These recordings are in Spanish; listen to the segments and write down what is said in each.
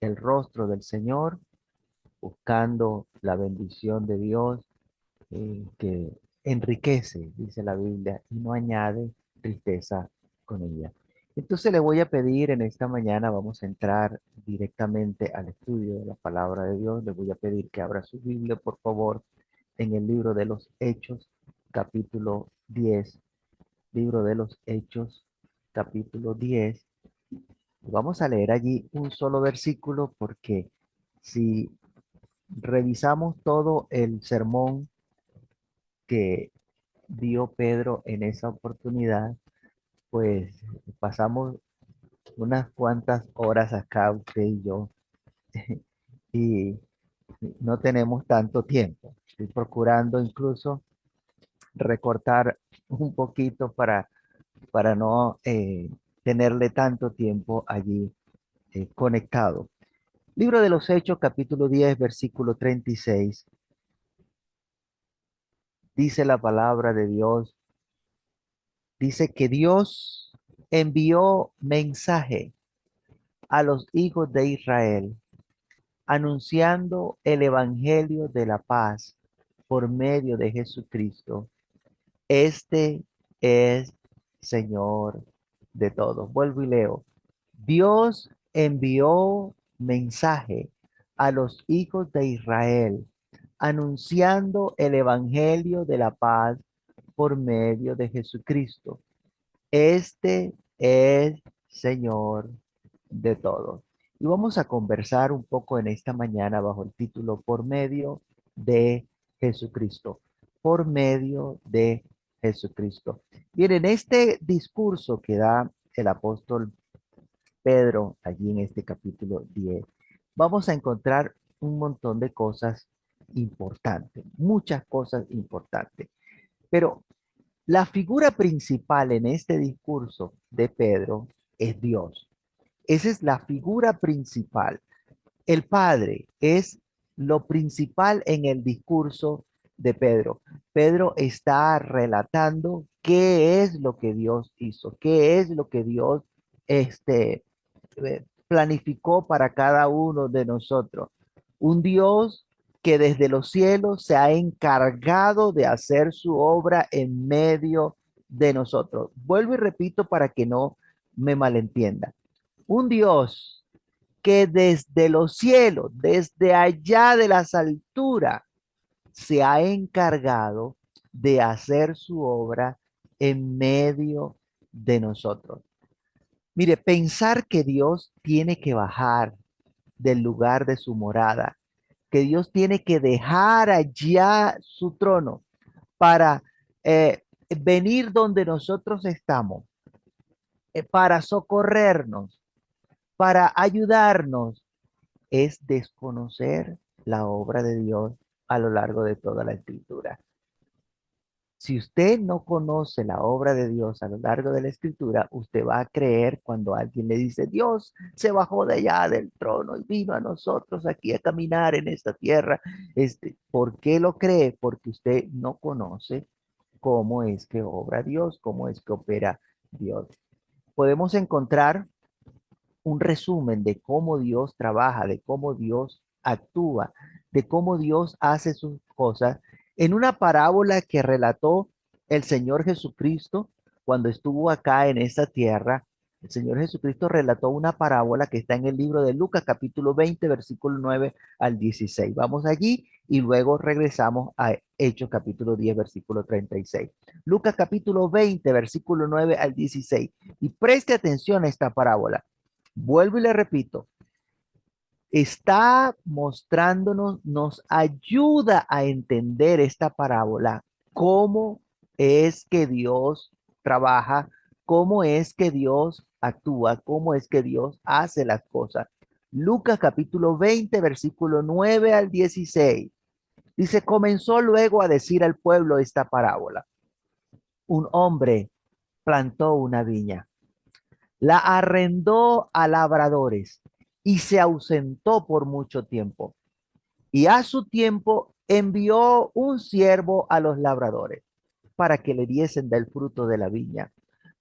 el rostro del Señor, buscando la bendición de Dios que enriquece, dice la Biblia, y no añade tristeza con ella. Entonces le voy a pedir en esta mañana, vamos a entrar directamente al estudio de la palabra de Dios. Le voy a pedir que abra su Biblia, por favor, en el libro de los Hechos, capítulo 10. Libro de los Hechos, capítulo 10. Vamos a leer allí un solo versículo porque si revisamos todo el sermón que dio Pedro en esa oportunidad, pues pasamos unas cuantas horas acá, usted y yo, y no tenemos tanto tiempo. Estoy procurando incluso recortar un poquito para no tenerle tanto tiempo allí conectado. Libro de los Hechos, capítulo 10, versículo 36, dice la palabra de Dios, dice que Dios envió mensaje a los hijos de Israel, anunciando el evangelio de la paz por medio de Jesucristo. Este es Señor de todos. Vuelvo y leo. Dios envió mensaje a los hijos de Israel, anunciando el evangelio de la paz por medio de Jesucristo. Este es Señor de todos. Y vamos a conversar un poco en esta mañana bajo el título Por medio de Jesucristo. Por medio de Jesucristo. Bien, en este discurso que da el apóstol Pedro allí en este capítulo 10, vamos a encontrar un montón de cosas importantes, muchas cosas importantes. Pero la figura principal en este discurso de Pedro es Dios. Esa es la figura principal. El Padre es lo principal en el discurso de Pedro. Pedro está relatando qué es lo que Dios hizo, qué es lo que Dios planificó para cada uno de nosotros. Un Dios que desde los cielos se ha encargado de hacer su obra en medio de nosotros. Vuelvo y repito para que no me malentienda. Un Dios que desde los cielos, desde allá de las alturas, se ha encargado de hacer su obra en medio de nosotros. Mire, pensar que Dios tiene que bajar del lugar de su morada, que Dios tiene que dejar allá su trono para venir donde nosotros estamos, para socorrernos, para ayudarnos, es desconocer la obra de Dios a lo largo de toda la escritura. Si usted no conoce la obra de Dios a lo largo de la escritura, usted va a creer cuando alguien le dice, Dios se bajó de allá del trono y vino a nosotros aquí a caminar en esta tierra. ¿Por qué lo cree? Porque usted no conoce cómo es que obra Dios, cómo es que opera Dios. Podemos encontrar un resumen de cómo Dios trabaja, de cómo Dios actúa, de cómo Dios hace sus cosas en una parábola que relató el Señor Jesucristo cuando estuvo acá en esta tierra. El Señor Jesucristo relató una parábola que está en el libro de Lucas capítulo 20, versículo 9 al 16. Vamos allí y luego regresamos a Hechos capítulo 10, versículo 36. Lucas capítulo 20, versículo 9 al 16. Y preste atención a esta parábola. Vuelvo y le repito, está mostrándonos, nos ayuda a entender esta parábola, cómo es que Dios trabaja, cómo es que Dios actúa, cómo es que Dios hace las cosas. Lucas capítulo 20, versículo 9 al 16. Dice, comenzó luego a decir al pueblo esta parábola. Un hombre plantó una viña, la arrendó a labradores y se ausentó por mucho tiempo. Y a su tiempo envió un siervo a los labradores para que le diesen del fruto de la viña.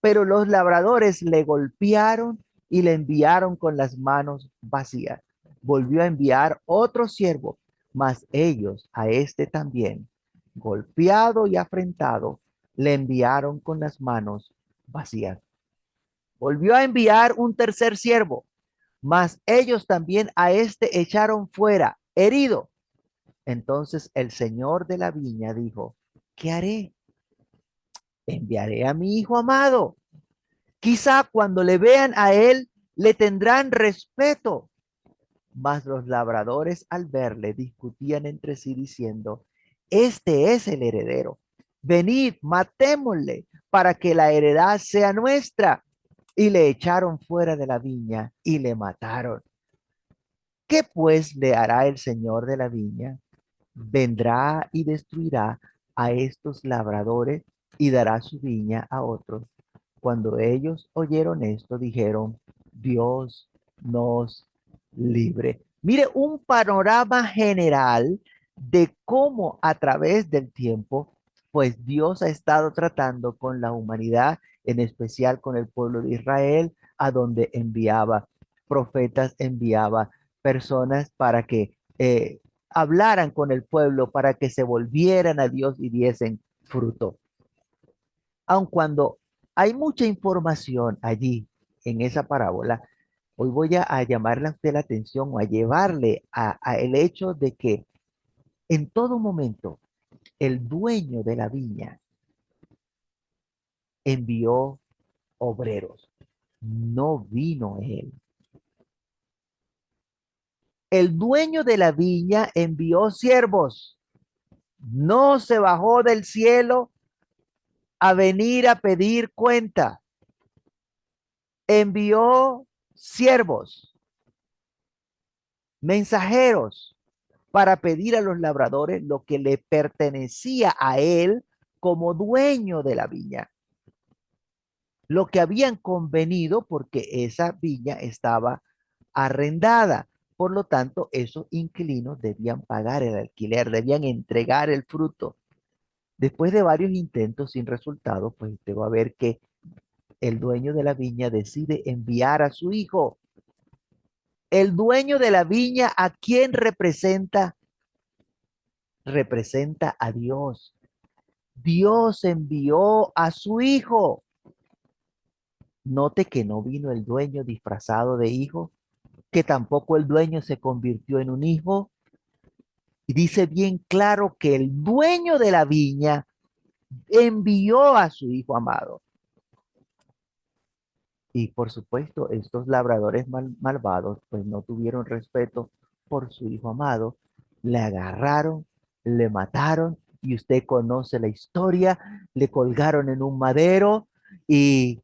Pero los labradores le golpearon y le enviaron con las manos vacías. volvió a enviar otro siervo, mas ellos a este también, golpeado y afrentado, le enviaron con las manos vacías. Volvió a enviar un tercer siervo, mas ellos también a este echaron fuera, herido. Entonces el señor de la viña dijo, ¿qué haré? Enviaré a mi hijo amado. Quizá cuando le vean a él, le tendrán respeto. Mas los labradores al verle discutían entre sí diciendo, este es el heredero. Venid, matémosle para que la heredad sea nuestra. Y le echaron fuera de la viña y le mataron. ¿Qué pues le hará el señor de la viña? Vendrá y destruirá a estos labradores y dará su viña a otros. Cuando ellos oyeron esto, dijeron, Dios nos libre. Mire un panorama general de cómo a través del tiempo, pues Dios ha estado tratando con la humanidad, en especial con el pueblo de Israel, a donde enviaba profetas, enviaba personas para que hablaran con el pueblo, para que se volvieran a Dios y diesen fruto. Aun cuando hay mucha información allí en esa parábola, hoy voy a llamarle a usted la atención o a llevarle a el hecho de que en todo momento el dueño de la viña envió obreros, no vino él. El dueño de la viña envió siervos, no se bajó del cielo a venir a pedir cuenta. Envió siervos, mensajeros, para pedir a los labradores lo que le pertenecía a él como dueño de la viña, lo que habían convenido porque esa viña estaba arrendada. Por lo tanto, esos inquilinos debían pagar el alquiler, debían entregar el fruto. Después de varios intentos sin resultado, pues usted va a ver que el dueño de la viña decide enviar a su hijo. El dueño de la viña, ¿a quién representa? Representa a Dios. Dios envió a su hijo. Note que no vino el dueño disfrazado de hijo, que tampoco el dueño se convirtió en un hijo. Y dice bien claro que el dueño de la viña envió a su hijo amado. Y por supuesto, estos labradores malvados, pues no tuvieron respeto por su hijo amado, le agarraron, le mataron, y usted conoce la historia, le colgaron en un madero y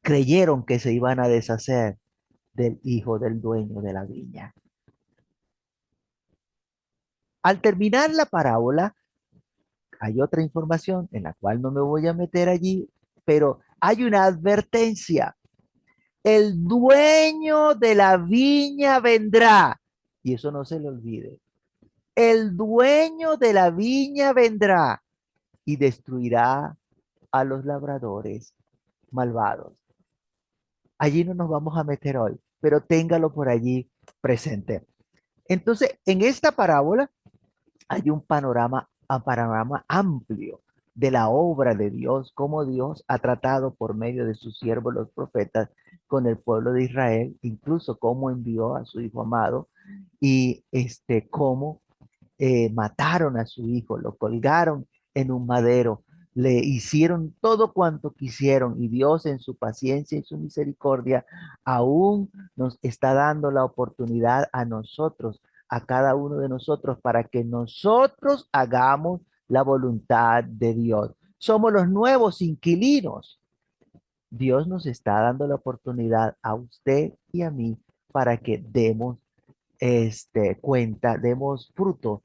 creyeron que se iban a deshacer del hijo del dueño de la viña. Al terminar la parábola, hay otra información en la cual no me voy a meter allí, pero hay una advertencia. El dueño de la viña vendrá. Y eso no se le olvide. El dueño de la viña vendrá y destruirá a los labradores malvados. Allí no nos vamos a meter hoy, pero téngalo por allí presente. Entonces, en esta parábola hay un panorama amplio de la obra de Dios, cómo Dios ha tratado por medio de sus siervos los profetas con el pueblo de Israel, incluso cómo envió a su hijo amado y cómo mataron a su hijo, lo colgaron en un madero, le hicieron todo cuanto quisieron y Dios en su paciencia y su misericordia aún nos está dando la oportunidad a nosotros, a cada uno de nosotros, para que nosotros hagamos la voluntad de Dios. Somos los nuevos inquilinos. Dios nos está dando la oportunidad a usted y a mí para que demos cuenta, demos fruto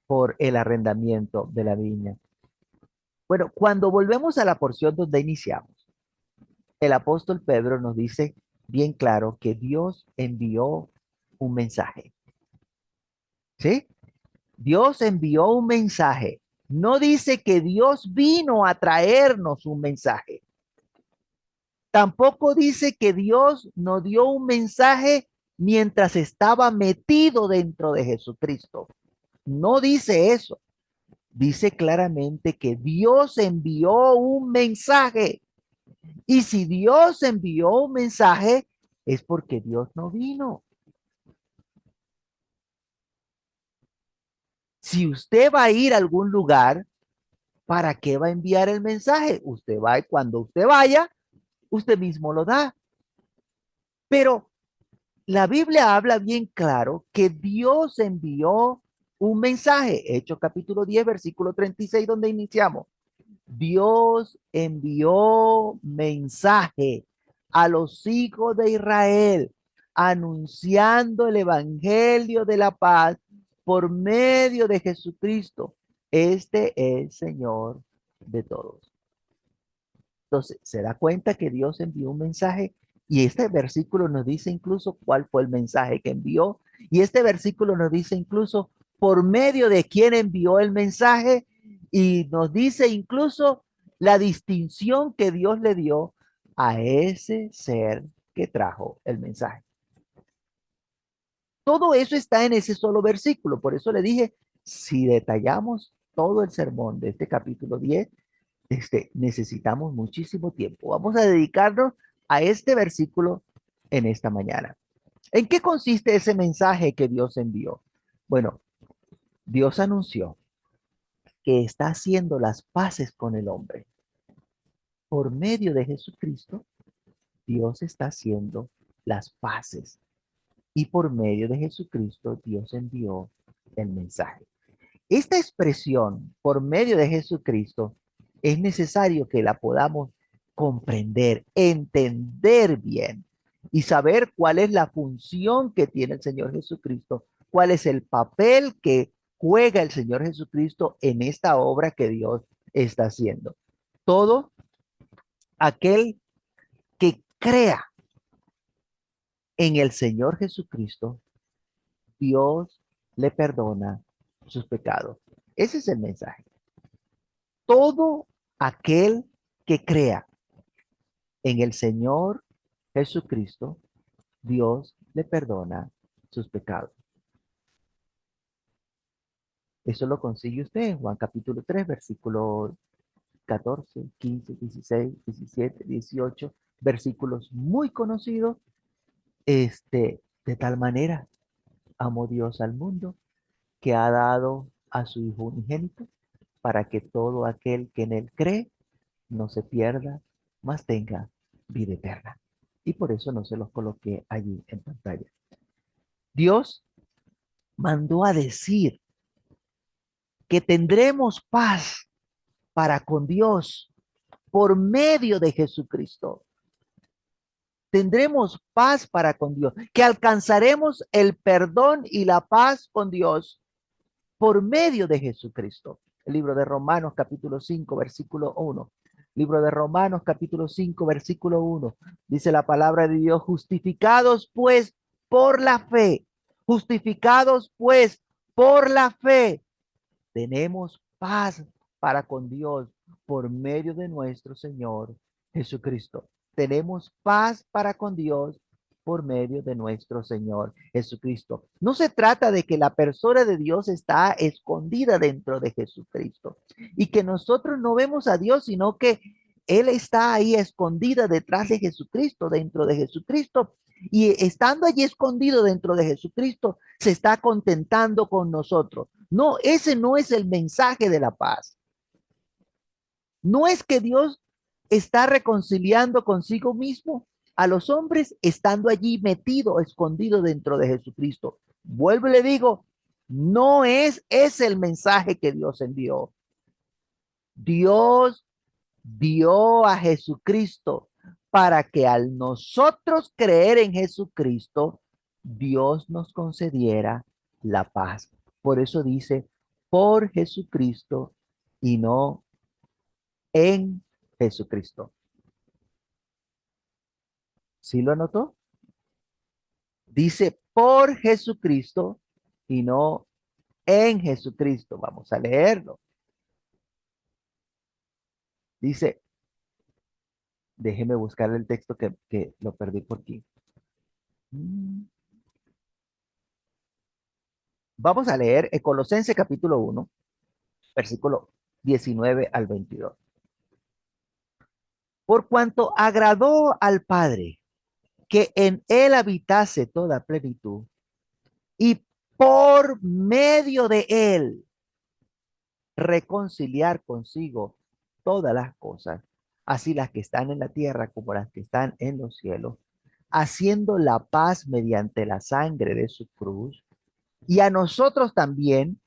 por el arrendamiento de la viña. Bueno, cuando volvemos a la porción donde iniciamos, el apóstol Pedro nos dice bien claro que Dios envió un mensaje. ¿Sí? Dios envió un mensaje. No dice que Dios vino a traernos un mensaje. Tampoco dice que Dios nos dio un mensaje mientras estaba metido dentro de Jesucristo. No dice eso. Dice claramente que Dios envió un mensaje. Y si Dios envió un mensaje, es porque Dios no vino. Si usted va a ir a algún lugar, ¿para qué va a enviar el mensaje? Usted va y cuando usted vaya, usted mismo lo da. Pero la Biblia habla bien claro que Dios envió un mensaje. Hechos capítulo 10 versículo 36 donde iniciamos. Dios envió mensaje a los hijos de Israel, anunciando el evangelio de la paz por medio de Jesucristo. Este es Señor de todos. Entonces, se da cuenta que Dios envió un mensaje y este versículo nos dice incluso cuál fue el mensaje que envió. Y este versículo nos dice incluso por medio de quién envió el mensaje y nos dice incluso la distinción que Dios le dio a ese ser que trajo el mensaje. Todo eso está en ese solo versículo. Por eso le dije, si detallamos todo el sermón de este capítulo 10 necesitamos muchísimo tiempo. Vamos a dedicarnos a este versículo en esta mañana. ¿En qué consiste ese mensaje que Dios envió? Bueno, Dios anunció que está haciendo las paces con el hombre. Por medio de Jesucristo, Dios está haciendo las paces. Y por medio de Jesucristo, Dios envió el mensaje. Esta expresión por medio de Jesucristo es necesario que la podamos comprender, entender bien y saber cuál es la función que tiene el Señor Jesucristo, cuál es el papel que juega el Señor Jesucristo en esta obra que Dios está haciendo. Todo aquel que crea en el Señor Jesucristo, Dios le perdona sus pecados. Ese es el mensaje. Todo aquel que crea en el Señor Jesucristo, Dios le perdona sus pecados. Eso lo consigue usted en Juan capítulo 3 versículo 14, 15, 16, 17, 18, versículos muy conocidos. De tal manera amó Dios al mundo que ha dado a su Hijo unigénito para que todo aquel que en él cree no se pierda, mas tenga vida eterna. Y por eso no se los coloqué allí en pantalla. Dios mandó a decir que tendremos paz para con Dios por medio de Jesucristo. Tendremos paz para con Dios, que alcanzaremos el perdón y la paz con Dios por medio de Jesucristo. El libro de Romanos capítulo 5 versículo 1. Libro de Romanos capítulo 5 versículo 1. Dice la palabra de Dios, justificados pues por la fe, justificados pues por la fe, tenemos paz para con Dios por medio de nuestro Señor Jesucristo. Tenemos paz para con Dios por medio de nuestro Señor Jesucristo. No se trata de que la persona de Dios está escondida dentro de Jesucristo y que nosotros no vemos a Dios, sino que Él está ahí escondida detrás de Jesucristo, dentro de Jesucristo. Y estando allí escondido dentro de Jesucristo, se está contentando con nosotros. No, ese no es el mensaje de la paz. No es que Dios está reconciliando consigo mismo a los hombres estando allí metido, escondido dentro de Jesucristo. Vuelvo y le digo, no es el mensaje que Dios envió. Dios dio a Jesucristo para que al nosotros creer en Jesucristo, Dios nos concediera la paz. Por eso dice, por Jesucristo y no en Jesucristo. ¿Sí lo anotó? Dice por Jesucristo y no en Jesucristo. Vamos a leerlo. Dice, déjeme buscar el texto que lo perdí por aquí. Vamos a leer Colosenses capítulo 1, versículo 19 al 22. Por cuanto agradó al Padre que en él habitase toda plenitud y por medio de él reconciliar consigo todas las cosas, así las que están en la tierra como las que están en los cielos, haciendo la paz mediante la sangre de su cruz, y a nosotros también,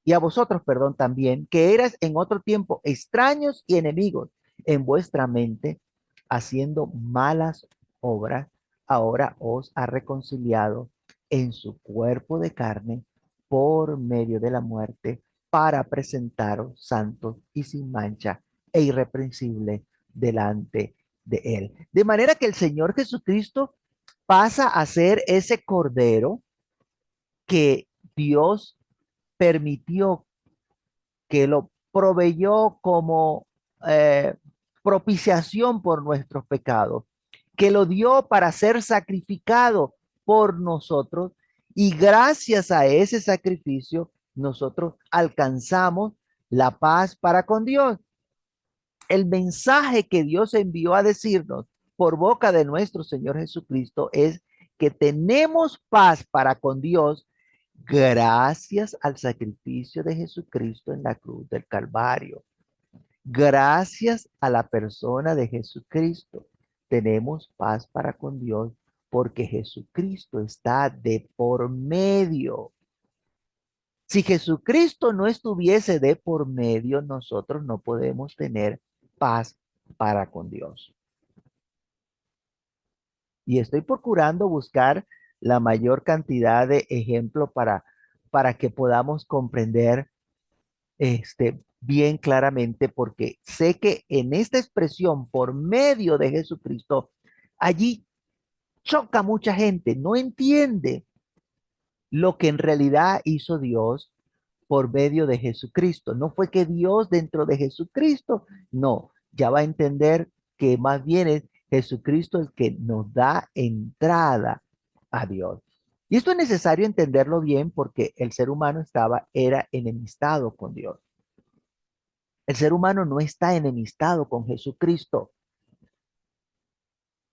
y a vosotros, perdón, también, que eras en otro tiempo extraños y enemigos en vuestra mente, haciendo malas obras, ahora os ha reconciliado en su cuerpo de carne por medio de la muerte para presentaros santos y sin mancha e irreprensible delante de él. De manera que el Señor Jesucristo pasa a ser ese cordero que Dios permitió, que lo proveyó como eh, propiciación por nuestros pecados, que lo dio para ser sacrificado por nosotros, y gracias a ese sacrificio nosotros alcanzamos la paz para con Dios. El mensaje que Dios envió a decirnos por boca de nuestro Señor Jesucristo es que tenemos paz para con Dios gracias al sacrificio de Jesucristo en la cruz del Calvario. Gracias a la persona de Jesucristo tenemos paz para con Dios porque Jesucristo está de por medio. Si Jesucristo no estuviese de por medio, nosotros no podemos tener paz para con Dios. Y estoy procurando buscar la mayor cantidad de ejemplos para que podamos comprender bien claramente, porque sé que en esta expresión, por medio de Jesucristo, allí choca mucha gente, no entiende lo que en realidad hizo Dios por medio de Jesucristo. No fue que Dios dentro de Jesucristo, no, ya va a entender que más bien es Jesucristo el que nos da entrada a Dios. Y esto es necesario entenderlo bien porque el ser humano era enemistado con Dios. El ser humano no está enemistado con Jesucristo.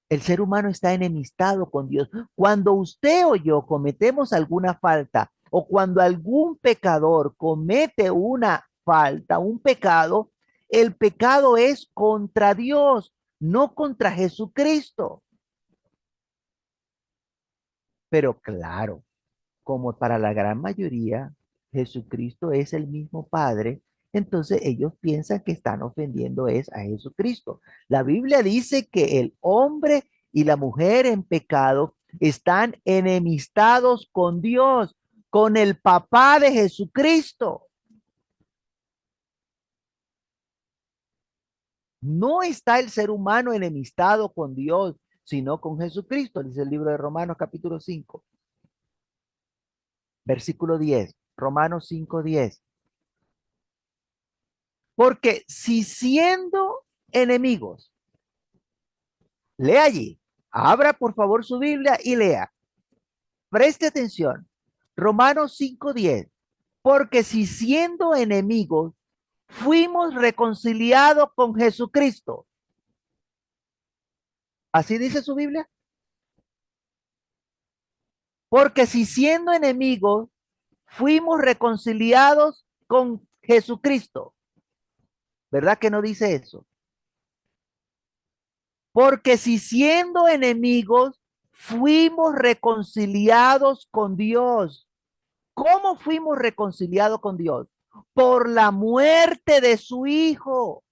El ser humano está enemistado con Dios. Cuando usted o yo cometemos alguna falta o cuando algún pecador comete una falta, un pecado, el pecado es contra Dios, no contra Jesucristo. Pero claro, como para la gran mayoría Jesucristo es el mismo Padre, entonces ellos piensan que están ofendiendo es a Jesucristo. La Biblia dice que el hombre y la mujer en pecado están enemistados con Dios, con el papá de Jesucristo. No está el ser humano enemistado con Dios, sino con Jesucristo, dice el libro de Romanos capítulo 5, versículo 10. Romanos 5:10. Porque si siendo enemigos, lea allí, abra por favor su Biblia y lea, preste atención, Romanos 5:10, porque si siendo enemigos, fuimos reconciliados con Jesucristo. ¿Así dice su Biblia? Porque si siendo enemigos, fuimos reconciliados con Jesucristo. ¿Verdad que no dice eso? Porque si siendo enemigos, fuimos reconciliados con Dios. ¿Cómo fuimos reconciliados con Dios? Por la muerte de su Hijo.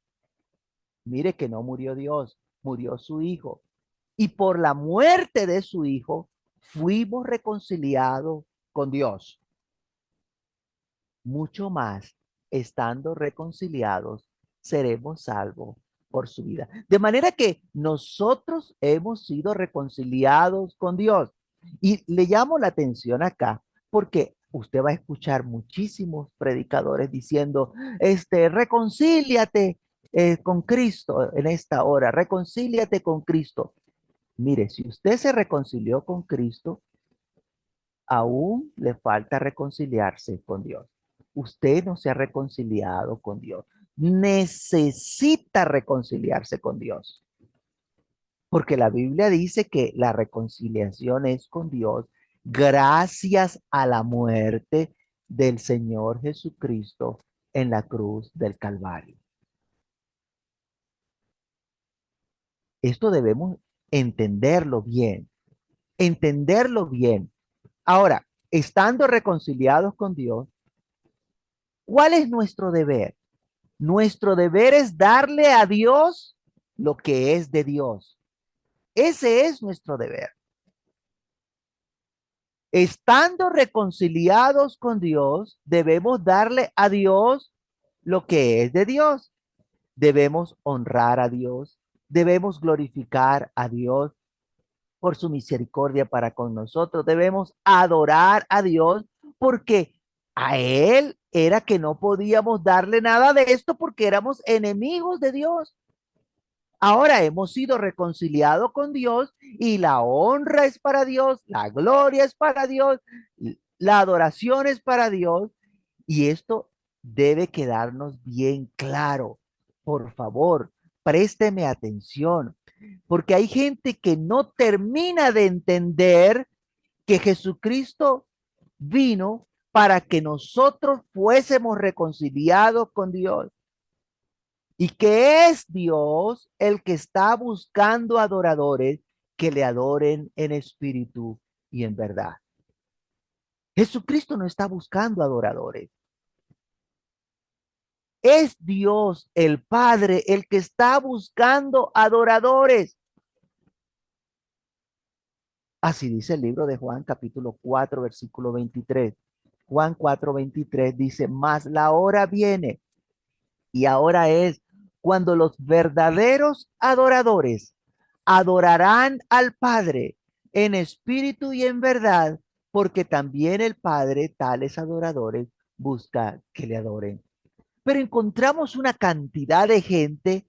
Mire que no murió Dios, murió su Hijo. Y por la muerte de su Hijo, fuimos reconciliados con Dios. Mucho más, estando reconciliados, seremos salvos por su vida. De manera que nosotros hemos sido reconciliados con Dios. Y le llamo la atención acá porque usted va a escuchar muchísimos predicadores diciendo, reconcíliate con Cristo en esta hora, reconcíliate con Cristo. Mire, si usted se reconcilió con Cristo, Aún le falta reconciliarse con Dios. Usted no se ha reconciliado con Dios. Necesita reconciliarse con Dios. Porque la Biblia dice que la reconciliación es con Dios gracias a la muerte del Señor Jesucristo en la cruz del Calvario. Esto debemos entenderlo bien, entenderlo bien. Ahora, estando reconciliados con Dios, ¿cuál es nuestro deber? Nuestro deber es darle a Dios lo que es de Dios. Ese es nuestro deber. Estando reconciliados con Dios, debemos darle a Dios lo que es de Dios. Debemos honrar a Dios, debemos glorificar a Dios por su misericordia para con nosotros. Debemos adorar a Dios porque a Él era que no podíamos darle nada de esto porque éramos enemigos de Dios. Ahora hemos sido reconciliados con Dios y la honra es para Dios, la gloria es para Dios, la adoración es para Dios y esto debe quedarnos bien claro. Por favor, présteme atención, porque hay gente que no termina de entender que Jesucristo vino para que nosotros fuésemos reconciliados con Dios y que es Dios el que está buscando adoradores que le adoren en espíritu y en verdad. Jesucristo no está buscando adoradores. Es Dios, el Padre, el que está buscando adoradores. Así dice el libro de Juan, capítulo 4, versículo 23. Juan 4, 23 dice, mas la hora viene y ahora es cuando los verdaderos adoradores adorarán al Padre en espíritu y en verdad, porque también el Padre tales adoradores busca que le adoren. Pero encontramos una cantidad de gente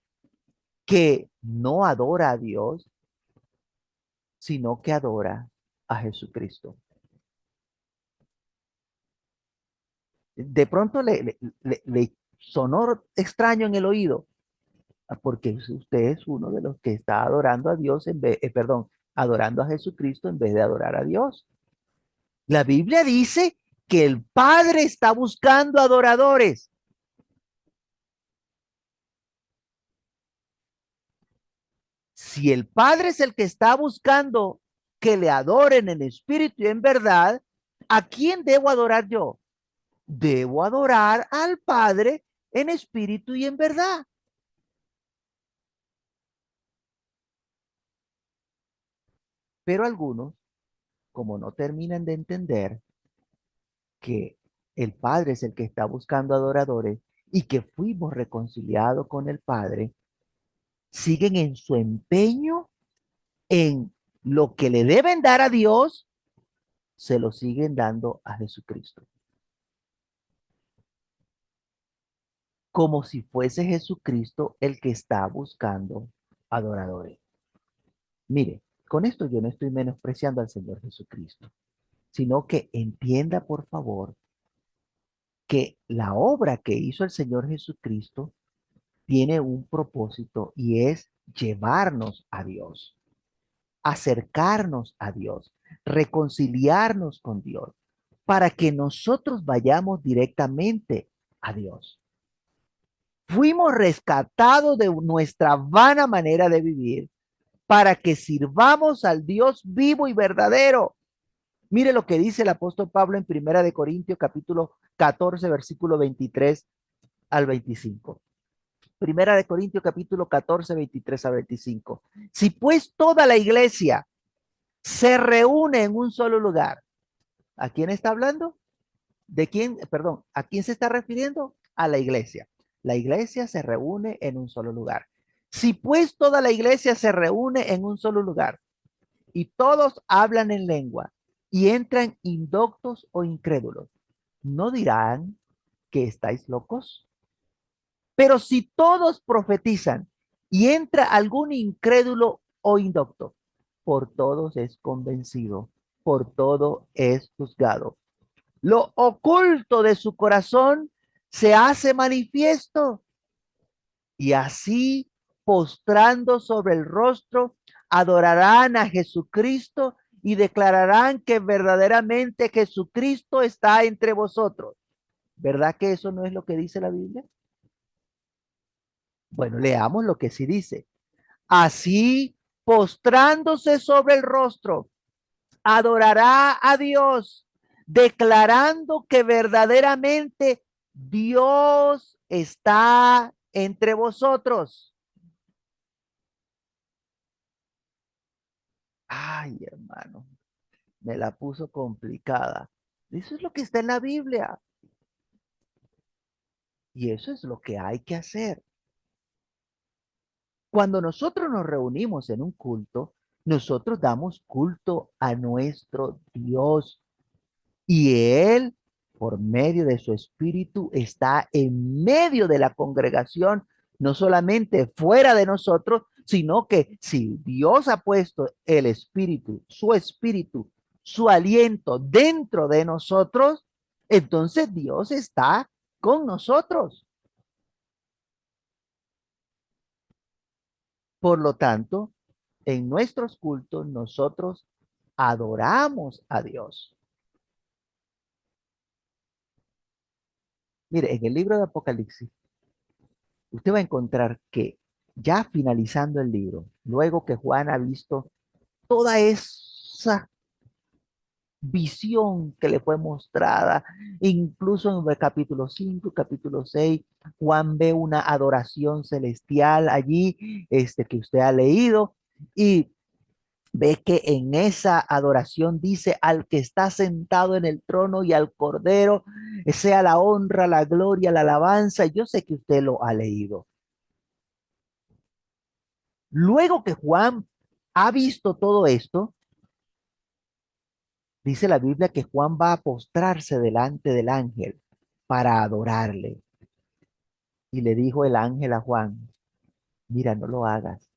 que no adora a Dios, sino que adora a Jesucristo. De pronto le sonó extraño en el oído, porque usted es uno de los que está adorando a Dios en vez, perdón, adorando a Jesucristo en vez de adorar a Dios. La Biblia dice que el Padre está buscando adoradores. Si el Padre es el que está buscando que le adoren en espíritu y en verdad, ¿a quién debo adorar yo? Debo adorar al Padre en espíritu y en verdad. Pero algunos, como no terminan de entender que el Padre es el que está buscando adoradores y que fuimos reconciliados con el Padre, siguen en su empeño en lo que le deben dar a Dios, se lo siguen dando a Jesucristo. Como si fuese Jesucristo el que está buscando adoradores. Mire, con esto yo no estoy menospreciando al Señor Jesucristo, sino que entienda por favor que la obra que hizo el Señor Jesucristo tiene un propósito y es llevarnos a Dios, acercarnos a Dios, reconciliarnos con Dios, para que nosotros vayamos directamente a Dios. Fuimos rescatados de nuestra vana manera de vivir para que sirvamos al Dios vivo y verdadero. Mire lo que dice el apóstol Pablo en Primera de Corintios capítulo 14 versículo 23 al 25. Primera de Corintios capítulo 14 23 al 25. Si pues toda la iglesia se reúne en un solo lugar, ¿a quién está hablando? ¿De quién? Perdón, ¿a quién se está refiriendo? A la iglesia. La iglesia se reúne en un solo lugar. Si pues toda la iglesia se reúne en un solo lugar y todos hablan en lengua y entran indoctos o incrédulos, ¿no dirán que estáis locos? Pero si todos profetizan y entra algún incrédulo o indocto, por todos es convencido, por todo es juzgado. Lo oculto de su corazón se hace manifiesto y así, postrando sobre el rostro, adorarán a Jesucristo y declararán que verdaderamente Jesucristo está entre vosotros. ¿Verdad que eso no es lo que dice la Biblia? Bueno, leamos lo que sí dice. Así, postrándose sobre el rostro, adorará a Dios, declarando que verdaderamente Dios está entre vosotros. Ay, hermano, me la puso complicada. Eso es lo que está en la Biblia y eso es lo que hay que hacer. Cuando nosotros nos reunimos en un culto, nosotros damos culto a nuestro Dios y Él, por medio de su Espíritu, está en medio de la congregación, no solamente fuera de nosotros, sino que si Dios ha puesto el Espíritu, su aliento dentro de nosotros, entonces Dios está con nosotros. Por lo tanto, en nuestros cultos nosotros adoramos a Dios. Mire, en el libro de Apocalipsis, usted va a encontrar que ya finalizando el libro, luego que Juan ha visto toda esa visión que le fue mostrada, incluso en el capítulo 5, capítulo 6, Juan ve una adoración celestial allí, que usted ha leído, y ve que en esa adoración dice al que está sentado en el trono y al cordero, sea la honra, la gloria, la alabanza. Yo sé que usted lo ha leído. Luego que Juan ha visto todo esto, dice la Biblia que Juan va a postrarse delante del ángel para adorarle. Y le dijo el ángel a Juan, mira, no lo hagas,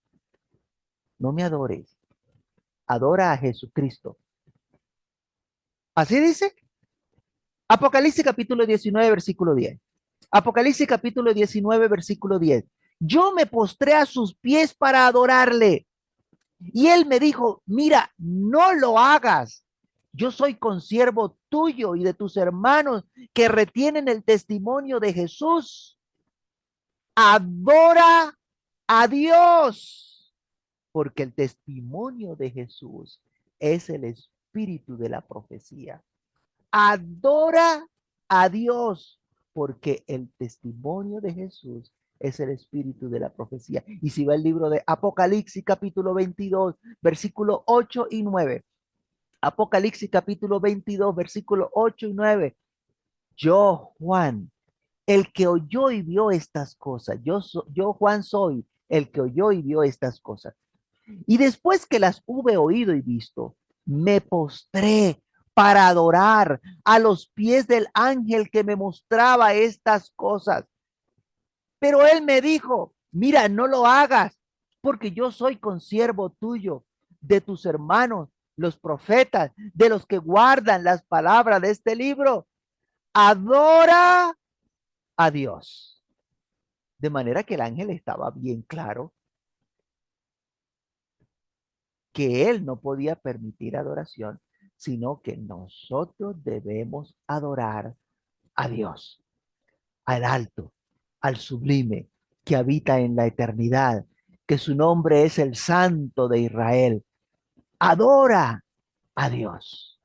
no me adores, adora a Jesucristo. Así dice Apocalipsis capítulo 19, versículo 10. Apocalipsis capítulo 19, versículo 10. Yo me postré a sus pies para adorarle. Y él me dijo, mira, no lo hagas. Yo soy consiervo tuyo y de tus hermanos que retienen el testimonio de Jesús. Adora a Dios, porque el testimonio de Jesús es el espíritu de la profecía. Adora a Dios, porque el testimonio de Jesús es el espíritu de la profecía. Y si va el libro de Apocalipsis capítulo 22, versículo 8 y 9. Apocalipsis capítulo 22, versículo 8 y 9. Yo, Juan, el que oyó y vio estas cosas, yo Juan soy el que oyó y vio estas cosas. Y después que las hube oído y visto, me postré para adorar a los pies del ángel que me mostraba estas cosas. Pero él me dijo, mira, no lo hagas, porque yo soy consiervo tuyo, de tus hermanos, los profetas, de los que guardan las palabras de este libro. Adora a Dios. De manera que el ángel estaba bien claro que él no podía permitir adoración, sino que nosotros debemos adorar a Dios, al alto, al sublime, que habita en la eternidad, que su nombre es el Santo de Israel. Adora a Dios.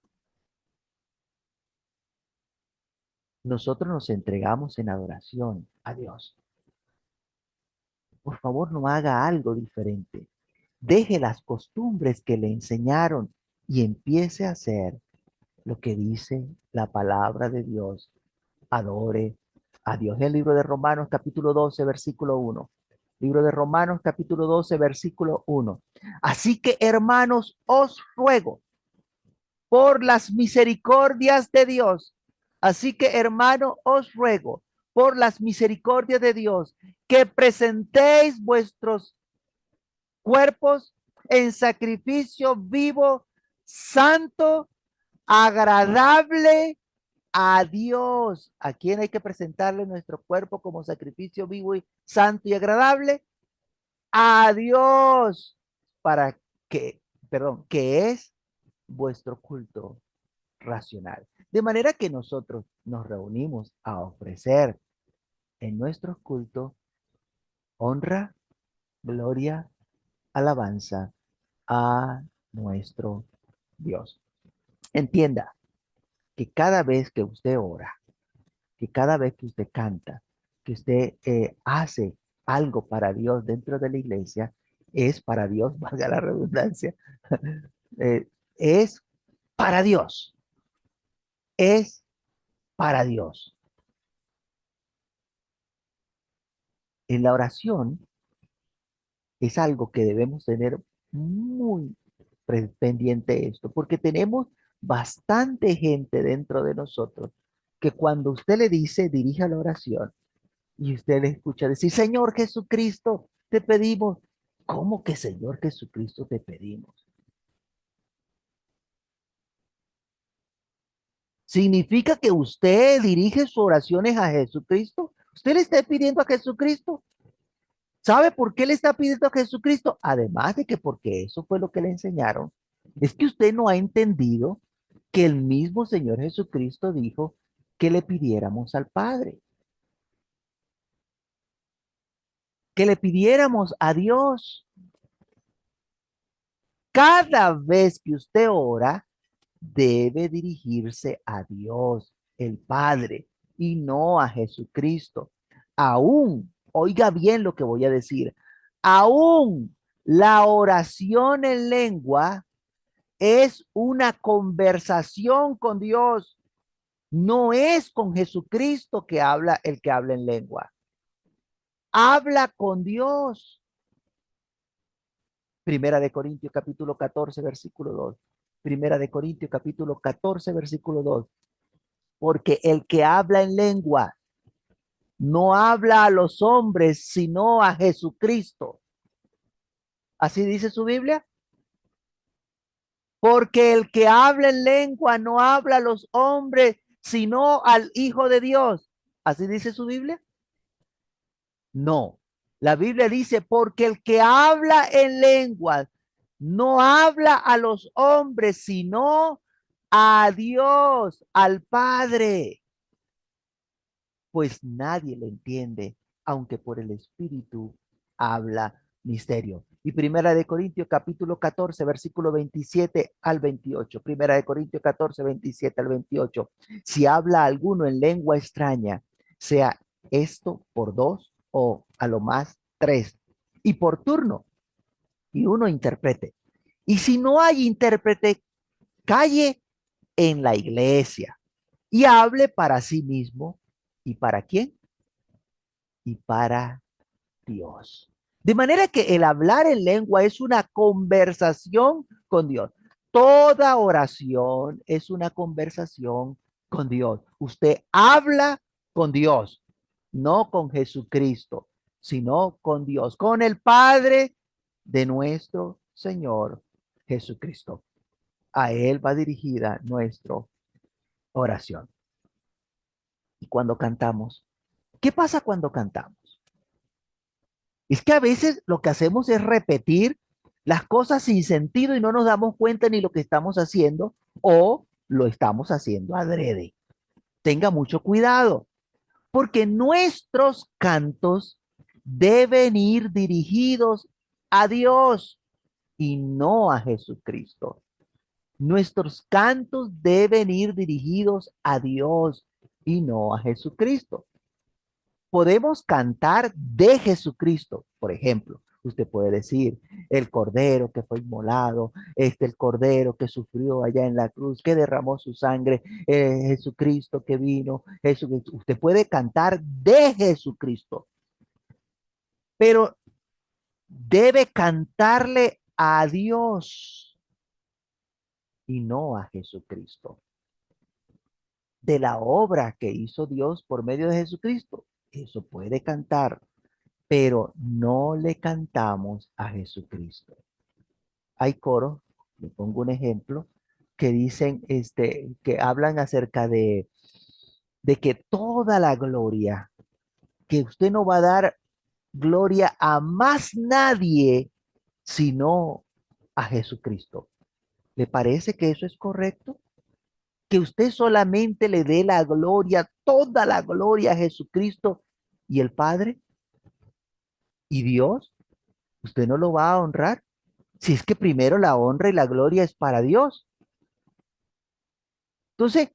Nosotros nos entregamos en adoración a Dios. Por favor, no haga algo diferente. Deje las costumbres que le enseñaron y empiece a hacer lo que dice la palabra de Dios. Adore a Dios. El libro de Romanos capítulo 12, versículo 1. Libro de Romanos capítulo 12, versículo 1. Así que, hermanos, os ruego por las misericordias de Dios. Así que, hermano, os ruego por las misericordias de Dios que presentéis vuestros cuerpos en sacrificio vivo, santo agradable a Dios. ¿A quién hay que presentarle nuestro cuerpo como sacrificio vivo y santo y agradable? A Dios. Para que, perdón, que es vuestro culto racional. De manera que nosotros nos reunimos a ofrecer en nuestros cultos honra, gloria, alabanza a nuestro Dios. Entienda que cada vez que usted ora, que cada vez que usted canta, que usted hace algo para Dios dentro de la iglesia, es para Dios, valga la redundancia, eh, es para Dios, es para Dios. En la oración es algo que debemos tener muy pendiente esto, porque tenemos bastante gente dentro de nosotros que cuando usted le dice, dirija la oración, y usted le escucha decir, Señor Jesucristo, te pedimos. ¿Cómo que Señor Jesucristo te pedimos? ¿Significa que usted dirige sus oraciones a Jesucristo? ¿Usted le está pidiendo a Jesucristo? ¿Sabe por qué le está pidiendo a Jesucristo? Además de que porque eso fue lo que le enseñaron, es que usted no ha entendido que el mismo Señor Jesucristo dijo que le pidiéramos al Padre, que le pidiéramos a Dios. Cada vez que usted ora, debe dirigirse a Dios, el Padre, y no a Jesucristo. Aún, oiga bien lo que voy a decir, aún la oración en lengua es una conversación con Dios. No es con Jesucristo que habla el que habla en lengua. Habla con Dios. Primera de Corintios capítulo 14, versículo 2. Primera de Corintios capítulo 14, versículo 2. Porque el que habla en lengua no habla a los hombres, sino a Jesucristo. Así dice su Biblia. Porque el que habla en lengua no habla a los hombres, sino al Hijo de Dios. Así dice su Biblia. No, la Biblia dice, porque el que habla en lenguas no habla a los hombres, sino a Dios, al Padre, pues nadie le entiende, aunque por el Espíritu habla misterio. Y Primera de Corintios capítulo 14, versículo 27 al 28. Primera de Corintios 14, 27 al 28. Si habla alguno en lengua extraña, sea esto por dos o a lo más tres, y por turno, y uno interprete. Y si no hay intérprete, calle en la iglesia y hable para sí mismo. ¿Y para quién? Y para Dios. De manera que el hablar en lengua es una conversación con Dios. Toda oración es una conversación con Dios. Usted habla con Dios, no con Jesucristo, sino con Dios, con el Padre de nuestro Señor Jesucristo. A Él va dirigida nuestra oración. Y cuando cantamos, ¿qué pasa cuando cantamos? Es que a veces lo que hacemos es repetir las cosas sin sentido y no nos damos cuenta ni lo que estamos haciendo o lo estamos haciendo adrede. Tenga mucho cuidado, porque nuestros cantos deben ir dirigidos a Dios y no a Jesucristo. Nuestros cantos deben ir dirigidos a Dios y no a Jesucristo. Podemos cantar de Jesucristo, por ejemplo. Usted puede decir, el cordero que fue inmolado, el cordero que sufrió allá en la cruz, que derramó su sangre, Jesucristo que vino, Jesucristo. Usted puede cantar de Jesucristo, pero debe cantarle a Dios y no a Jesucristo. De la obra que hizo Dios por medio de Jesucristo, eso puede cantar, pero no le cantamos a Jesucristo. Hay coros, le pongo un ejemplo, que dicen, que hablan acerca de que toda la gloria, que usted no va a dar gloria a más nadie sino a Jesucristo. ¿Le parece que eso es correcto? Que usted solamente le dé la gloria, toda la gloria a Jesucristo y el Padre y Dios. ¿Usted no lo va a honrar? Si es que primero la honra y la gloria es para Dios. Entonces,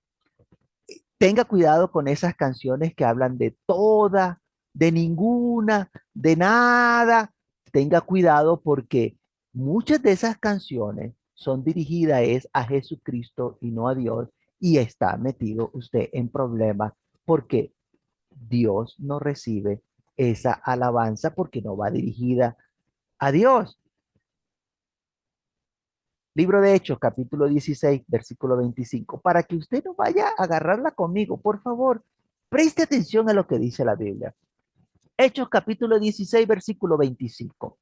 tenga cuidado con esas canciones que hablan de toda, de ninguna, de nada. Tenga cuidado porque muchas de esas canciones son dirigidas es a Jesucristo y no a Dios y está metido usted en problemas porque Dios no recibe esa alabanza porque no va dirigida a Dios. Libro de Hechos, capítulo 16, versículo 25. Para que usted no vaya a agarrarla conmigo, por favor, preste atención a lo que dice la Biblia. Hechos, capítulo 16, versículo 25.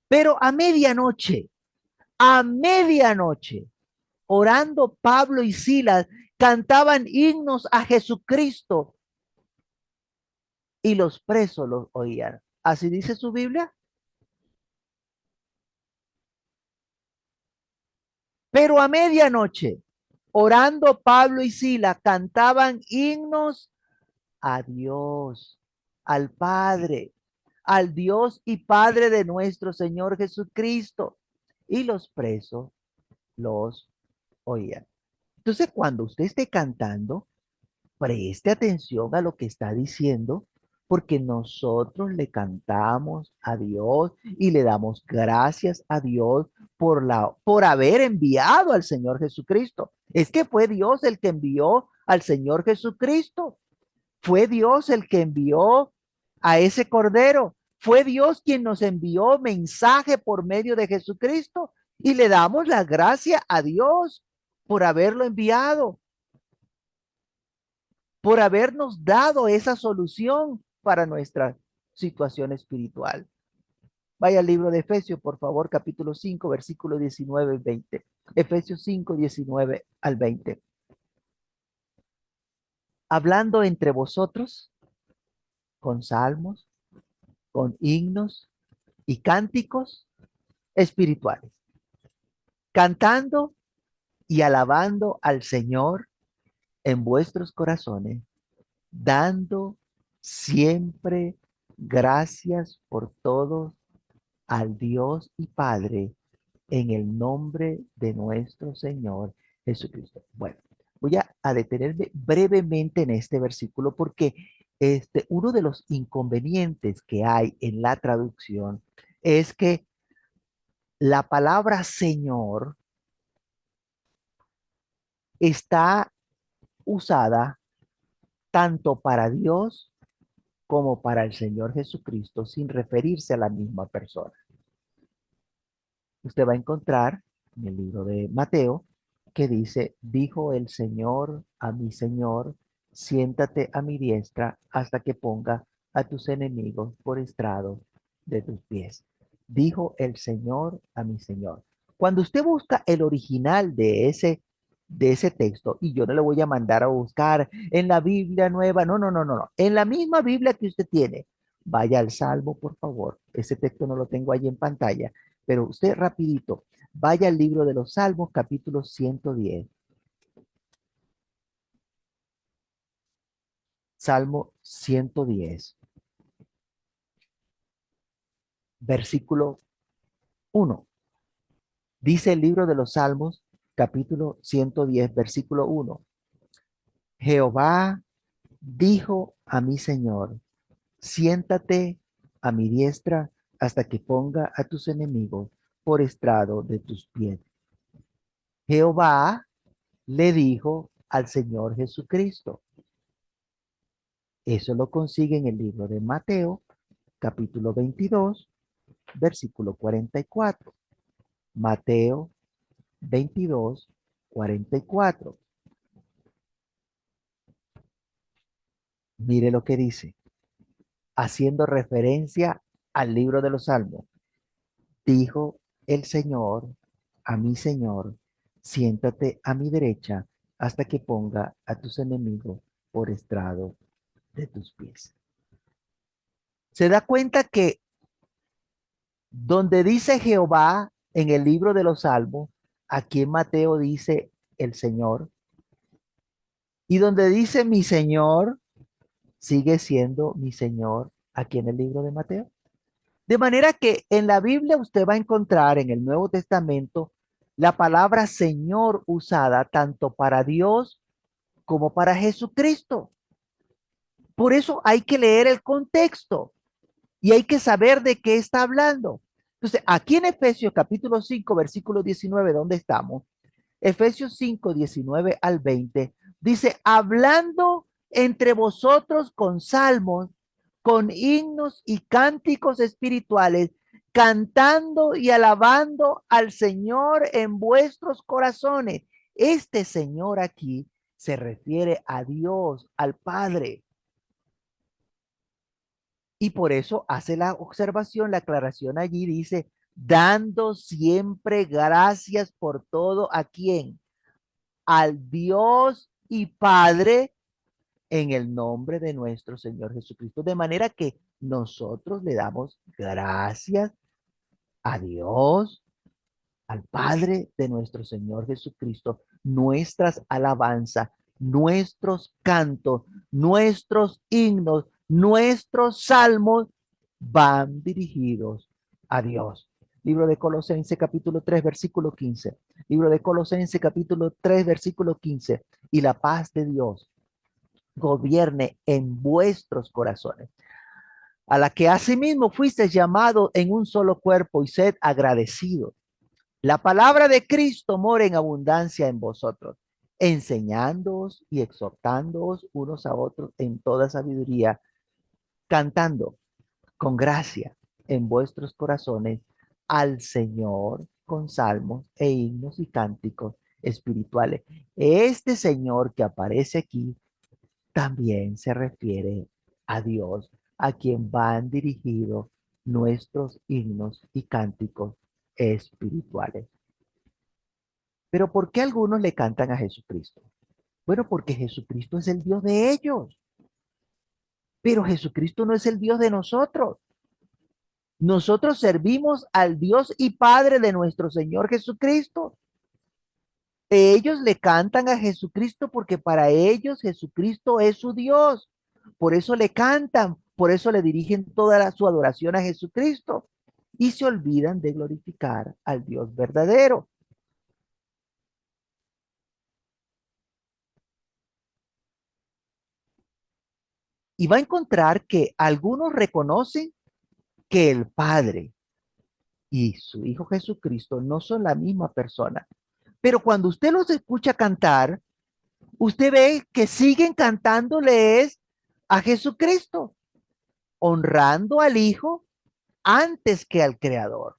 Pero a medianoche, orando Pablo y Silas, cantaban himnos a Jesucristo y los presos los oían. ¿Así dice su Biblia? Pero a medianoche, orando Pablo y Silas, cantaban himnos a Dios, al Padre, al Dios y Padre de nuestro Señor Jesucristo. Y los presos los oían. Entonces, cuando usted esté cantando, preste atención a lo que está diciendo, porque nosotros le cantamos a Dios y le damos gracias a Dios por haber enviado al Señor Jesucristo. Es que fue Dios el que envió al Señor Jesucristo. Fue Dios el que envió a ese Cordero. Fue Dios quien nos envió mensaje por medio de Jesucristo y le damos la gracia a Dios por haberlo enviado, por habernos dado esa solución para nuestra situación espiritual. Vaya al libro de Efesios, por favor, capítulo 5, versículo 19 y 20. Efesios 5, 19 al 20. Hablando entre vosotros con salmos, con himnos y cánticos espirituales, cantando y alabando al Señor en vuestros corazones, dando siempre gracias por todo al Dios y Padre en el nombre de nuestro Señor Jesucristo. Bueno, voy a detenerme brevemente en este versículo porque uno de los inconvenientes que hay en la traducción es que la palabra Señor está usada tanto para Dios como para el Señor Jesucristo sin referirse a la misma persona. Usted va a encontrar en el libro de Mateo que dice, dijo el Señor a mi Señor, siéntate a mi diestra hasta que ponga a tus enemigos por estrado de tus pies. Dijo el Señor a mi Señor. Cuando usted busca el original de ese texto, y yo no le voy a mandar a buscar en la Biblia nueva, no, no, no, no, no, en la misma Biblia que usted tiene, vaya al Salmo, por favor. Ese texto no lo tengo ahí en pantalla, pero usted rapidito, vaya al libro de los Salmos, capítulo 110. Salmo 110, versículo 1. Dice el libro de los Salmos, capítulo 110, versículo 1. Jehová dijo a mi Señor, siéntate a mi diestra hasta que ponga a tus enemigos por estrado de tus pies. Jehová le dijo al Señor Jesucristo. Eso lo consigue en el libro de Mateo, capítulo 22, versículo 44. Mateo 22, 44. Mire lo que dice, haciendo referencia al libro de los Salmos. Dijo el Señor a mi Señor, Siéntate a mi derecha hasta que ponga a tus enemigos por estrado de tus pies. Se da cuenta que donde dice Jehová en el libro de los Salmos, aquí en Mateo dice el Señor, y donde dice mi Señor, sigue siendo mi Señor aquí en el libro de Mateo. De manera que en la Biblia usted va a encontrar en el Nuevo Testamento la palabra Señor usada tanto para Dios como para Jesucristo. Por eso hay que leer el contexto y hay que saber de qué está hablando. Entonces, aquí en Efesios capítulo 5 versículo 19, ¿dónde estamos? Efesios 5 19 al 20 dice, hablando entre vosotros con salmos, con himnos y cánticos espirituales, cantando y alabando al Señor en vuestros corazones. Este Señor aquí se refiere a Dios, al Padre. Y por eso hace la observación, la aclaración allí dice, dando siempre gracias por todo a quien, al Dios y Padre en el nombre de nuestro Señor Jesucristo. De manera que nosotros le damos gracias a Dios, al Padre de nuestro Señor Jesucristo, nuestras alabanzas, nuestros cantos, nuestros himnos, nuestros salmos van dirigidos a Dios. Libro de Colosenses capítulo 3 versículo 15. Libro de Colosenses capítulo 3 versículo 15. Y la paz de Dios gobierne en vuestros corazones, a la que asimismo fuiste llamado en un solo cuerpo y sed agradecidos. La palabra de Cristo mora en abundancia en vosotros, enseñándoos y exhortándoos unos a otros en toda sabiduría, cantando con gracia en vuestros corazones al Señor con salmos e himnos y cánticos espirituales. Este Señor que aparece aquí también se refiere a Dios, a quien van dirigidos nuestros himnos y cánticos espirituales. Pero ¿por qué algunos le cantan a Jesucristo? Bueno, porque Jesucristo es el Dios de ellos, pero Jesucristo no es el Dios de nosotros. Nosotros servimos al Dios y Padre de nuestro Señor Jesucristo. Ellos le cantan a Jesucristo porque para ellos Jesucristo es su Dios. Por eso le cantan, por eso le dirigen toda su adoración a Jesucristo y se olvidan de glorificar al Dios verdadero. Y va a encontrar que algunos reconocen que el Padre y su Hijo Jesucristo no son la misma persona. Pero cuando usted los escucha cantar, usted ve que siguen cantándoles a Jesucristo, honrando al Hijo antes que al Creador.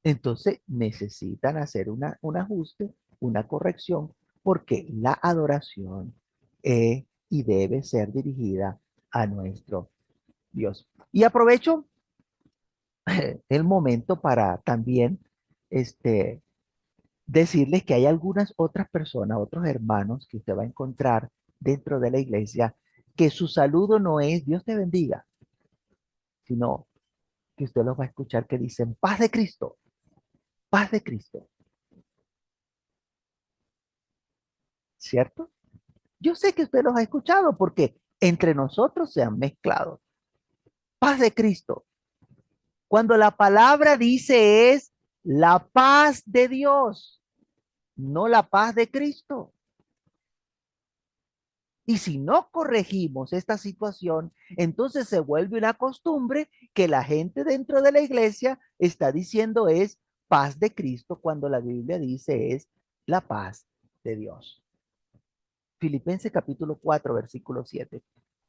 Entonces necesitan hacer un ajuste, una corrección, porque la adoración es y debe ser dirigida a nuestro Dios. Y aprovecho el momento para también este, decirles que hay algunas otras personas, otros hermanos que usted va a encontrar dentro de la iglesia, que su saludo no es Dios te bendiga, sino que usted los va a escuchar que dicen paz de Cristo, ¿cierto? Yo sé que usted los ha escuchado porque entre nosotros se han mezclado. Paz de Cristo. Cuando la palabra dice es la paz de Dios, no la paz de Cristo. Y si no corregimos esta situación, entonces se vuelve una costumbre que la gente dentro de la iglesia está diciendo es paz de Cristo cuando la Biblia dice es la paz de Dios. Filipenses capítulo 4 versículo 7.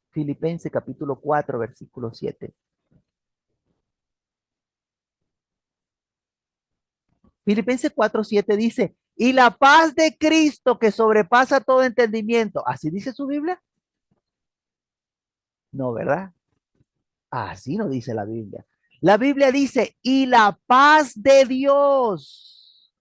Filipenses capítulo 4 versículo 7. Filipenses 4:7 dice, y la paz de Cristo que sobrepasa todo entendimiento. ¿Así dice su Biblia? No, ¿verdad? Así no dice la Biblia. La Biblia dice, y la paz de Dios,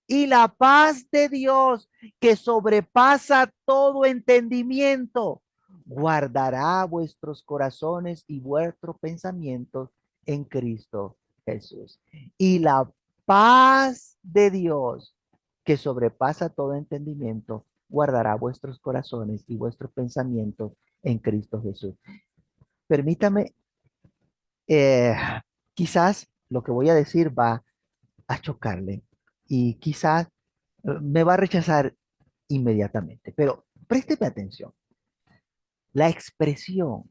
y la paz de Dios que sobrepasa todo entendimiento, guardará vuestros corazones y vuestros pensamientos en Cristo Jesús. Y la paz de Dios que sobrepasa todo entendimiento, guardará vuestros corazones y vuestros pensamientos en Cristo Jesús. Permítame, eh, quizás lo que voy a decir va a chocarle y quizás me va a rechazar inmediatamente, pero présteme atención. La expresión,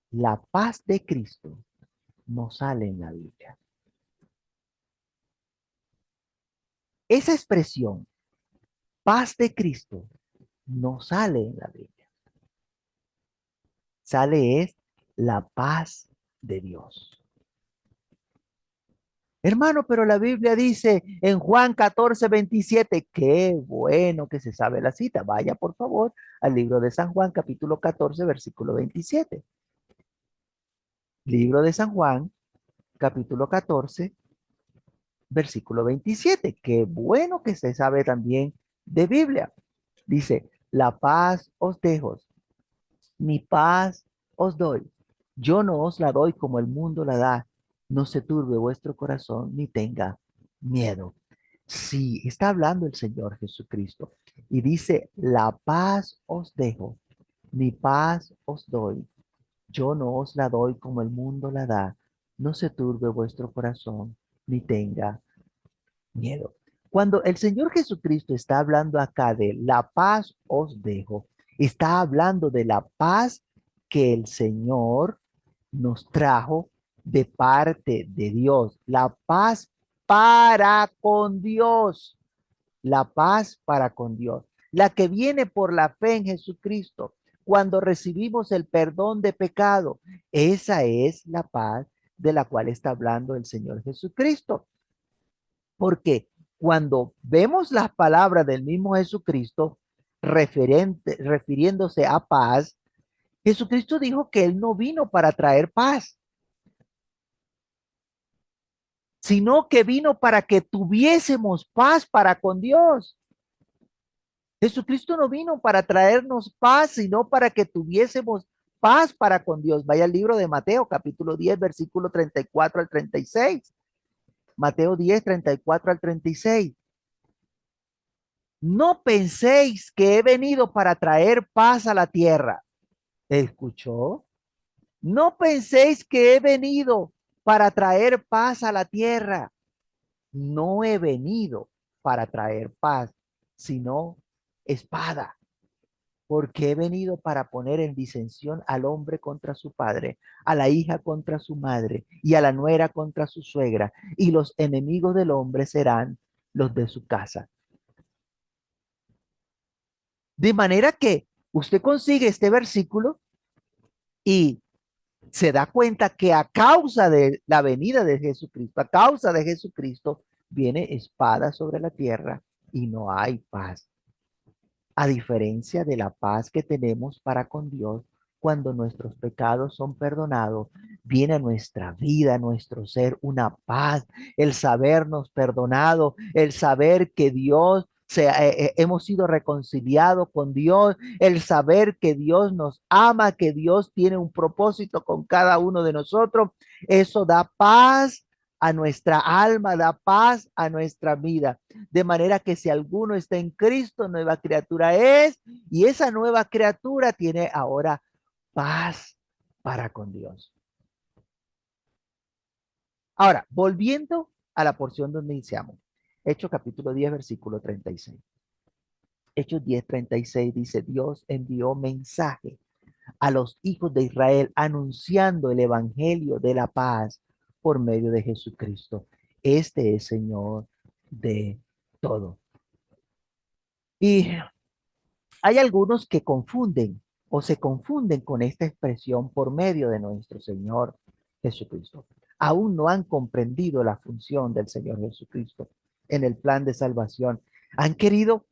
la paz de Cristo, no sale en la Biblia. Esa expresión, paz de Cristo, no sale en la Biblia. Sale es la paz de Dios. Hermano, pero la Biblia dice en Juan 14:27, qué bueno que se sabe la cita. Vaya por favor al libro de San Juan, capítulo 14, versículo 27. Libro de San Juan, capítulo 14, versículo 27. Qué bueno que se sabe también de Biblia. Dice, la paz os dejo, mi paz os doy. Yo no os la doy como el mundo la da. No se turbe vuestro corazón ni tenga miedo. Sí, está hablando el Señor Jesucristo y dice, la paz os dejo, mi paz os doy. Yo no os la doy como el mundo la da. No se turbe vuestro corazón ni tenga miedo. Cuando el Señor Jesucristo está hablando acá de la paz os dejo, está hablando de la paz que el Señor nos trajo de parte de Dios, la paz para con Dios, la paz para con Dios, la que viene por la fe en Jesucristo, cuando recibimos el perdón de pecado. Esa es la paz de la cual está hablando el Señor Jesucristo. Porque cuando vemos las palabras del mismo Jesucristo refiriéndose a paz, Jesucristo dijo que Él no vino para traer paz, sino que vino para que tuviésemos paz para con Dios. Jesucristo no vino para traernos paz, sino para que tuviésemos paz para con Dios. Vaya al libro de Mateo, capítulo 10, versículo 34 al 36. Mateo 10, 34 al 36. No penséis que he venido para traer paz a la tierra. ¿Escuchó? No penséis que he venido para traer paz a la tierra. No he venido para traer paz, sino espada, porque he venido para poner en disensión al hombre contra su padre, a la hija contra su madre y a la nuera contra su suegra, y los enemigos del hombre serán los de su casa. De manera que usted consigue este versículo y se da cuenta que a causa de la venida de Jesucristo, a causa de Jesucristo, viene espada sobre la tierra y no hay paz. A diferencia de la paz que tenemos para con Dios, cuando nuestros pecados son perdonados, viene a nuestra vida, a nuestro ser, una paz, el sabernos perdonado, el saber que hemos sido reconciliados con Dios, el saber que Dios nos ama, que Dios tiene un propósito con cada uno de nosotros. Eso da paz a nuestra alma, da paz a nuestra vida. De manera que si alguno está en Cristo, nueva criatura es, y esa nueva criatura tiene ahora paz para con Dios. Ahora, volviendo a la porción donde iniciamos. Hechos capítulo 10, versículo 36. Hechos 10, 36 dice, Dios envió mensaje a los hijos de Israel anunciando el evangelio de la paz por medio de Jesucristo. Este es Señor de todo. Y hay algunos que confunden o se confunden con esta expresión por medio de nuestro Señor Jesucristo. Aún no han comprendido la función del Señor Jesucristo en el plan de salvación. Han querido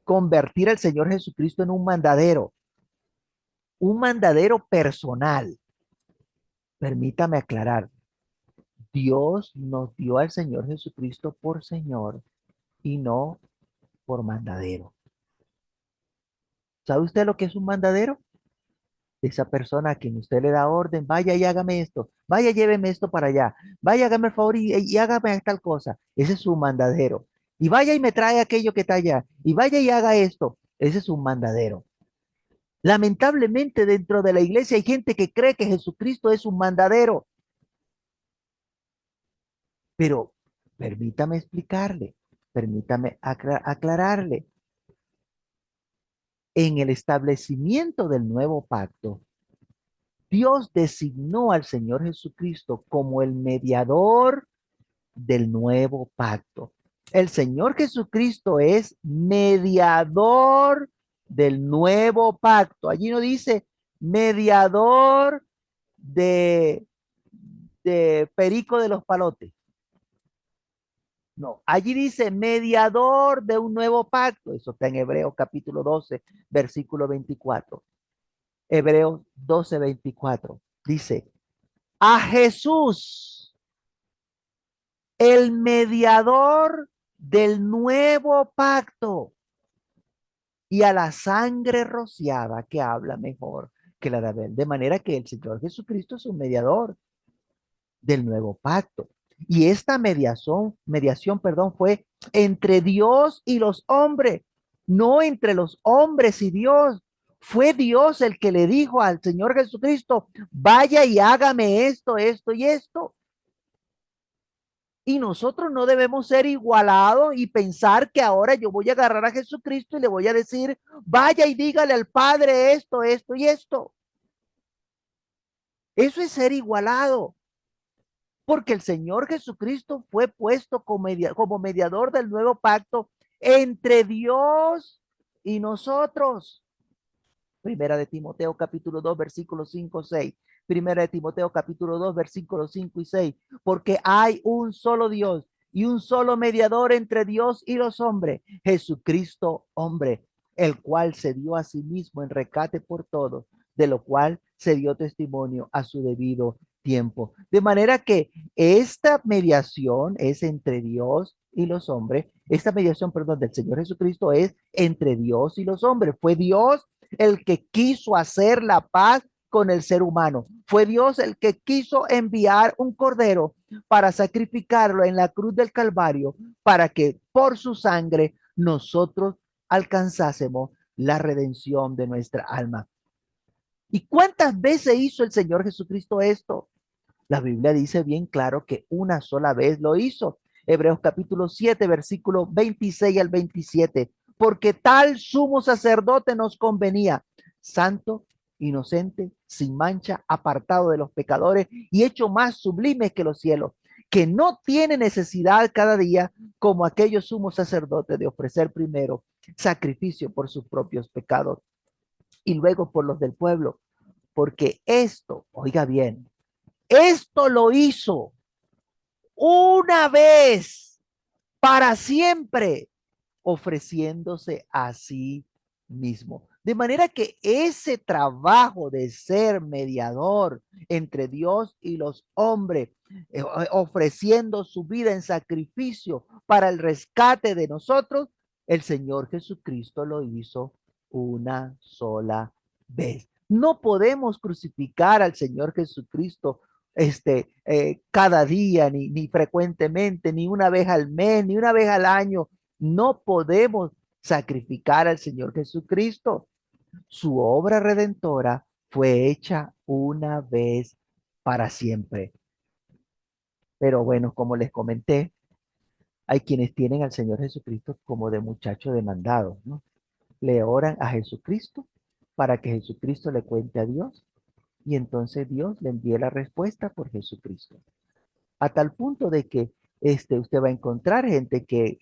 convertir al Señor Jesucristo en un mandadero personal. Permítame aclarar, Dios nos dio al Señor Jesucristo por Señor y no por mandadero. ¿Sabe usted lo que es un mandadero? Esa persona a quien usted le da orden, vaya y hágame esto, vaya, lléveme esto para allá, vaya, hágame el favor y hágame tal cosa. Ese es un mandadero. Y vaya y me trae aquello que está allá, y vaya y haga esto. Ese es un mandadero. Lamentablemente dentro de la iglesia hay gente que cree que Jesucristo es un mandadero, pero permítame explicarle, permítame aclararle. En el establecimiento del nuevo pacto, Dios designó al Señor Jesucristo como el mediador del nuevo pacto. El Señor Jesucristo es mediador del nuevo pacto. Allí no dice mediador de, de Perico de los Palotes. No, allí dice mediador de un nuevo pacto. Eso está en Hebreos capítulo 12, versículo 24. Hebreos 12, 24. Dice, a Jesús, el mediador del nuevo pacto, y a la sangre rociada que habla mejor que la de Abel. De manera que el Señor Jesucristo es un mediador del nuevo pacto. Y esta mediación, fue entre Dios y los hombres, no entre los hombres y Dios. Fue Dios el que le dijo al Señor Jesucristo, vaya y hágame esto, esto y esto. Y nosotros no debemos ser igualados y pensar que ahora yo voy a agarrar a Jesucristo y le voy a decir, vaya y dígale al Padre esto, esto y esto. Eso es ser igualado, porque el Señor Jesucristo fue puesto como mediador del nuevo pacto entre Dios y nosotros. Primera de Timoteo capítulo 2 versículos 5 6. Primera de Timoteo capítulo 2 versículos 5 y 6. Porque hay un solo Dios y un solo mediador entre Dios y los hombres, Jesucristo hombre, el cual se dio a sí mismo en rescate por todos, de lo cual se dio testimonio a su debido tiempo. De manera que esta mediación es entre Dios y los hombres. Esta mediación, perdón, del Señor Jesucristo es entre Dios y los hombres. Fue Dios el que quiso hacer la paz con el ser humano. Fue Dios el que quiso enviar un cordero para sacrificarlo en la cruz del Calvario, para que por su sangre nosotros alcanzásemos la redención de nuestra alma. ¿Y cuántas veces hizo el Señor Jesucristo esto? La Biblia dice bien claro que una sola vez lo hizo. Hebreos capítulo 7, versículo 26 al 27. Porque tal sumo sacerdote nos convenía, santo, inocente, sin mancha, apartado de los pecadores y hecho más sublime que los cielos, que no tiene necesidad cada día, como aquellos sumos sacerdotes, de ofrecer primero sacrificio por sus propios pecados y luego por los del pueblo. Porque esto, oiga bien, esto lo hizo una vez para siempre, ofreciéndose a sí mismo. De manera que ese trabajo de ser mediador entre Dios y los hombres, ofreciendo su vida en sacrificio para el rescate de nosotros, el Señor Jesucristo lo hizo una sola vez. No podemos crucificar al Señor Jesucristo cada día, ni frecuentemente, ni una vez al mes, ni una vez al año. No podemos sacrificar al Señor Jesucristo. Su obra redentora fue hecha una vez para siempre. Pero bueno, como les comenté, hay quienes tienen al Señor Jesucristo como de muchacho demandado, ¿no? Le oran a Jesucristo para que Jesucristo le cuente a Dios y entonces Dios le envíe la respuesta por Jesucristo. A tal punto de que usted va a encontrar gente que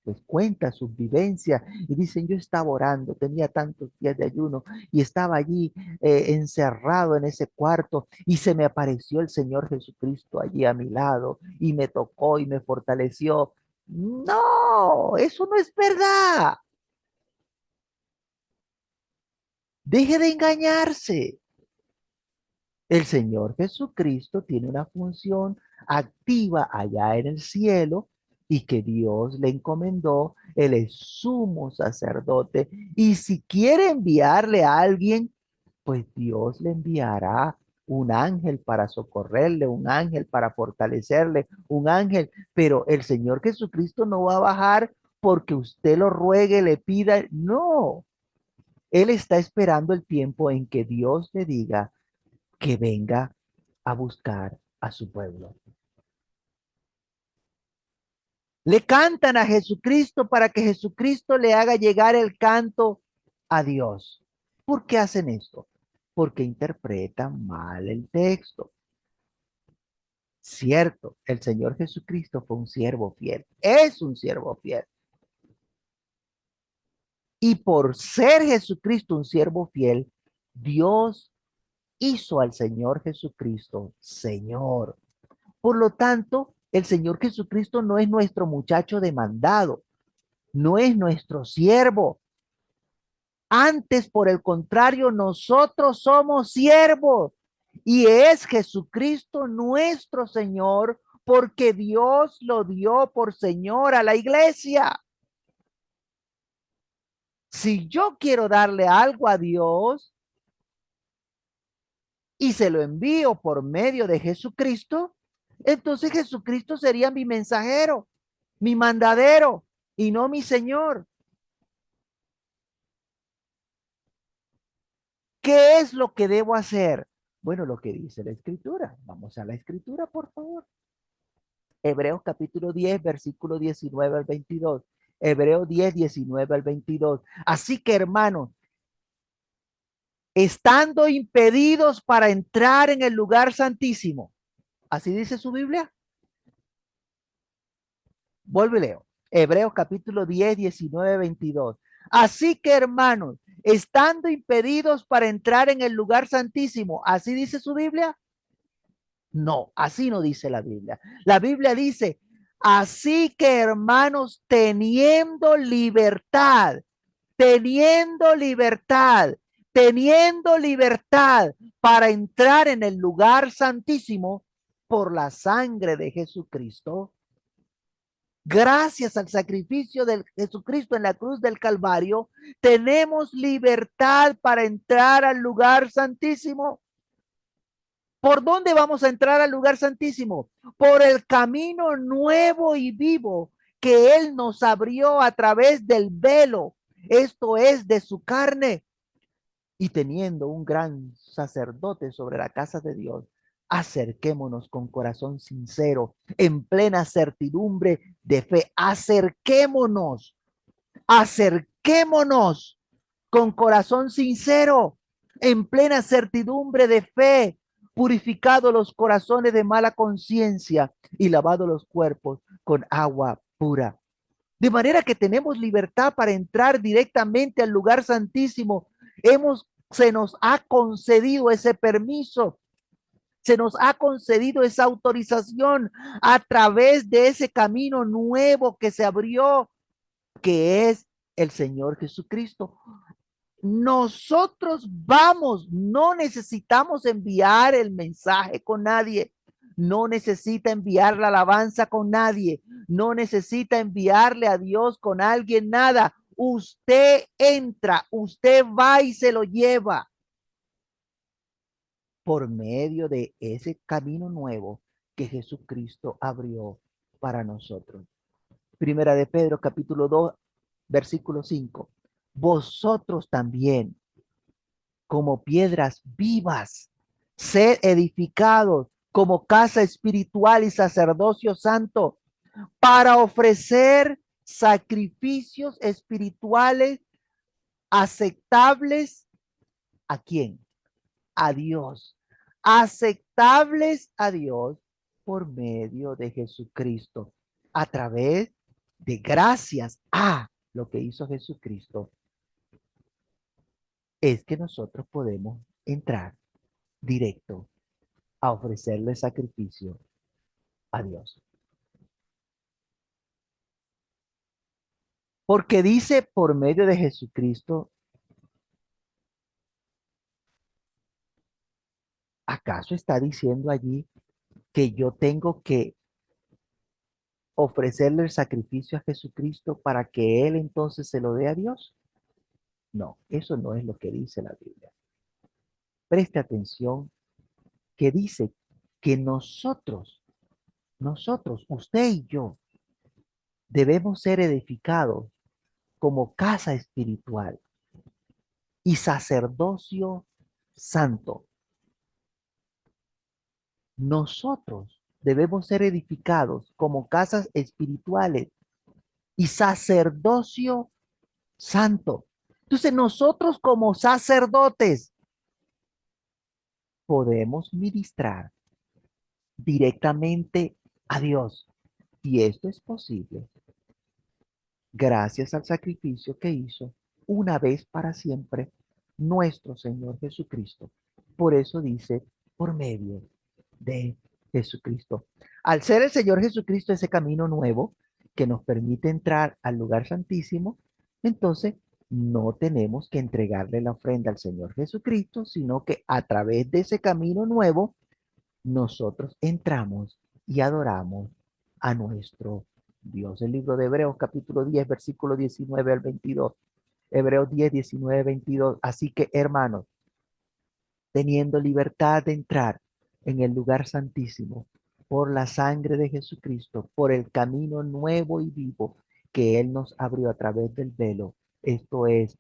pues cuenta sus vivencias y dicen, yo estaba orando, tenía tantos días de ayuno y estaba allí encerrado en ese cuarto y se me apareció el Señor Jesucristo allí a mi lado y me tocó y me fortaleció. No, eso no es verdad. Deje de engañarse. El Señor Jesucristo tiene una función activa allá en el cielo y que Dios le encomendó. Él es sumo sacerdote. Y si quiere enviarle a alguien, pues Dios le enviará un ángel para socorrerle, un ángel para fortalecerle, un ángel. Pero el Señor Jesucristo no va a bajar porque usted lo ruegue, le pida. No, Él está esperando el tiempo en que Dios le diga que venga a buscar a su pueblo. Le cantan a Jesucristo para que Jesucristo le haga llegar el canto a Dios. ¿Por qué hacen esto? Porque interpretan mal el texto. Cierto, el Señor Jesucristo fue un siervo fiel, es un siervo fiel. Y por ser Jesucristo un siervo fiel, Dios hizo al Señor Jesucristo Señor. Por lo tanto, el Señor Jesucristo no es nuestro muchacho demandado, no es nuestro siervo. Antes, por el contrario, nosotros somos siervos y es Jesucristo nuestro Señor porque Dios lo dio por Señor a la iglesia. Si yo quiero darle algo a Dios y se lo envío por medio de Jesucristo, entonces Jesucristo sería mi mensajero, mi mandadero y no mi Señor. ¿Qué es lo que debo hacer? Bueno, lo que dice la escritura. Vamos a la escritura, por favor. Hebreos capítulo 10, versículo 19 al 22. Hebreos 10, 19 al 22. Así que, hermanos, estando impedidos para entrar en el lugar santísimo. Así dice su Biblia. Vuelvo y leo. Hebreos capítulo 10, 19, 22. Así que, hermanos, estando impedidos para entrar en el lugar santísimo. Así dice su Biblia. No, así no dice la Biblia. La Biblia dice, así que hermanos, teniendo libertad, teniendo libertad para entrar en el lugar santísimo por la sangre de Jesucristo, gracias al sacrificio de Jesucristo en la cruz del Calvario, tenemos libertad para entrar al lugar santísimo. ¿Por dónde vamos a entrar al lugar santísimo? Por el camino nuevo y vivo que Él nos abrió a través del velo, esto es de su carne. Y teniendo un gran sacerdote sobre la casa de Dios, acerquémonos con corazón sincero, en plena certidumbre de fe. Acerquémonos con corazón sincero, en plena certidumbre de fe, purificado los corazones de mala conciencia y lavado los cuerpos con agua pura. De manera que tenemos libertad para entrar directamente al lugar santísimo. Se nos ha concedido ese permiso, se nos ha concedido esa autorización a través de ese camino nuevo que se abrió, que es el Señor Jesucristo. Nosotros vamos, no necesitamos enviar el mensaje con nadie, no necesita enviar la alabanza con nadie, no necesita enviarle a Dios con alguien, nada. Usted entra, usted va y se lo lleva por medio de ese camino nuevo que Jesucristo abrió para nosotros. Primera de Pedro, capítulo 2, versículo 5. Vosotros también como piedras vivas, sed edificados como casa espiritual y sacerdocio santo para ofrecer sacrificios espirituales aceptables. ¿A quién? A Dios. Aceptables a Dios por medio de Jesucristo, a través de gracias a lo que hizo Jesucristo, es que nosotros podemos entrar directo a ofrecerle sacrificio a Dios. Porque dice por medio de Jesucristo, ¿Acaso está diciendo allí que yo tengo que ofrecerle el sacrificio a Jesucristo para que Él entonces se lo dé a Dios? No, eso no es lo que dice la Biblia. Preste atención que dice que nosotros, usted y yo, debemos ser edificados como casa espiritual y sacerdocio santo. Nosotros debemos ser edificados como casas espirituales y sacerdocio santo. Entonces nosotros como sacerdotes podemos ministrar directamente a Dios. Y esto es posible gracias al sacrificio que hizo una vez para siempre nuestro Señor Jesucristo. Por eso dice, por medio de Jesucristo. Al ser el Señor Jesucristo ese camino nuevo que nos permite entrar al lugar santísimo, entonces no tenemos que entregarle la ofrenda al Señor Jesucristo, sino que a través de ese camino nuevo, nosotros entramos y adoramos a nuestro Dios. El libro de Hebreos capítulo 10 versículo 19 al 22. Hebreos 10 19 22. Así que, hermanos, teniendo libertad de entrar en el lugar santísimo por la sangre de Jesucristo, por el camino nuevo y vivo que Él nos abrió a través del velo, esto es,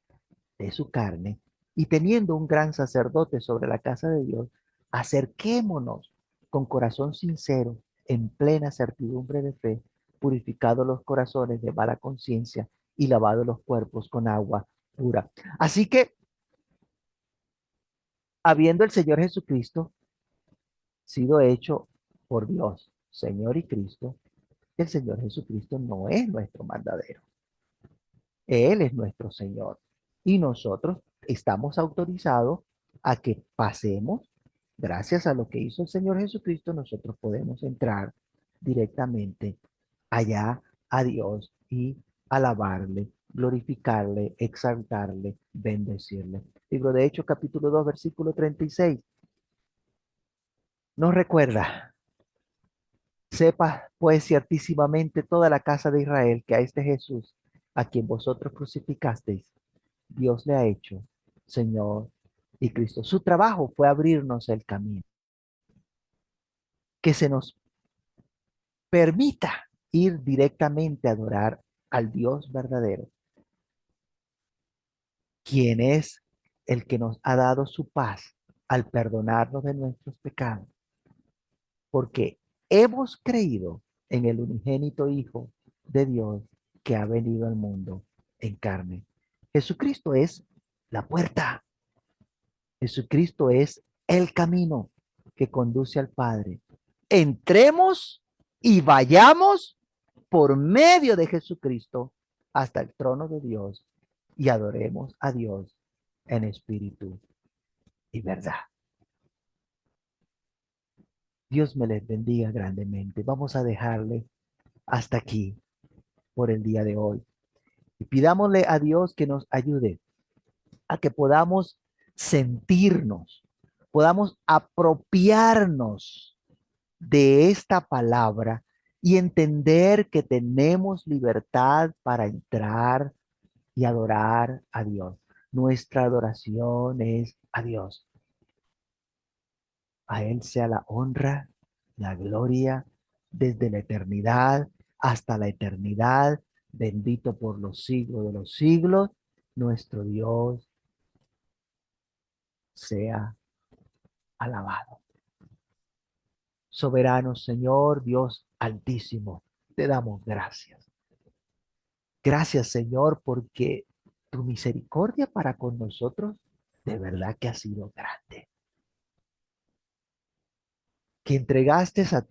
de su carne, y teniendo un gran sacerdote sobre la casa de Dios, acerquémonos con corazón sincero, en plena certidumbre de fe, purificados los corazones de mala conciencia y lavados los cuerpos con agua pura. Así que, habiendo el Señor Jesucristo sido hecho por Dios, Señor y Cristo, el Señor Jesucristo no es nuestro mandadero. Él es nuestro Señor. Y nosotros estamos autorizados a que pasemos, gracias a lo que hizo el Señor Jesucristo, nosotros podemos entrar directamente allá a Dios y alabarle, glorificarle, exaltarle, bendecirle. Libro de Hechos, capítulo 2 versículo 36. Nos recuerda, sepa pues ciertísimamente toda la casa de Israel que a este Jesús, a quien vosotros crucificasteis, Dios le ha hecho Señor y Cristo. Su trabajo fue abrirnos el camino, que se nos permita ir directamente a adorar al Dios verdadero, quien es el que nos ha dado su paz al perdonarnos de nuestros pecados, porque hemos creído en el unigénito Hijo de Dios que ha venido al mundo en carne. Jesucristo es la puerta. Jesucristo es el camino que conduce al Padre. Entremos y vayamos por medio de Jesucristo hasta el trono de Dios y adoremos a Dios en espíritu y verdad. Dios me les bendiga grandemente. Vamos a dejarle hasta aquí por el día de hoy. Y pidámosle a Dios que nos ayude a que podamos sentirnos, podamos apropiarnos de esta palabra y entender que tenemos libertad para entrar y adorar a Dios. Nuestra adoración es a Dios. A Él sea la honra, la gloria, desde la eternidad hasta la eternidad. Bendito por los siglos de los siglos. Nuestro Dios sea alabado. Soberano Señor, Dios altísimo, te damos gracias. Gracias, Señor, porque tu misericordia para con nosotros de verdad que ha sido grande. Que entregaste a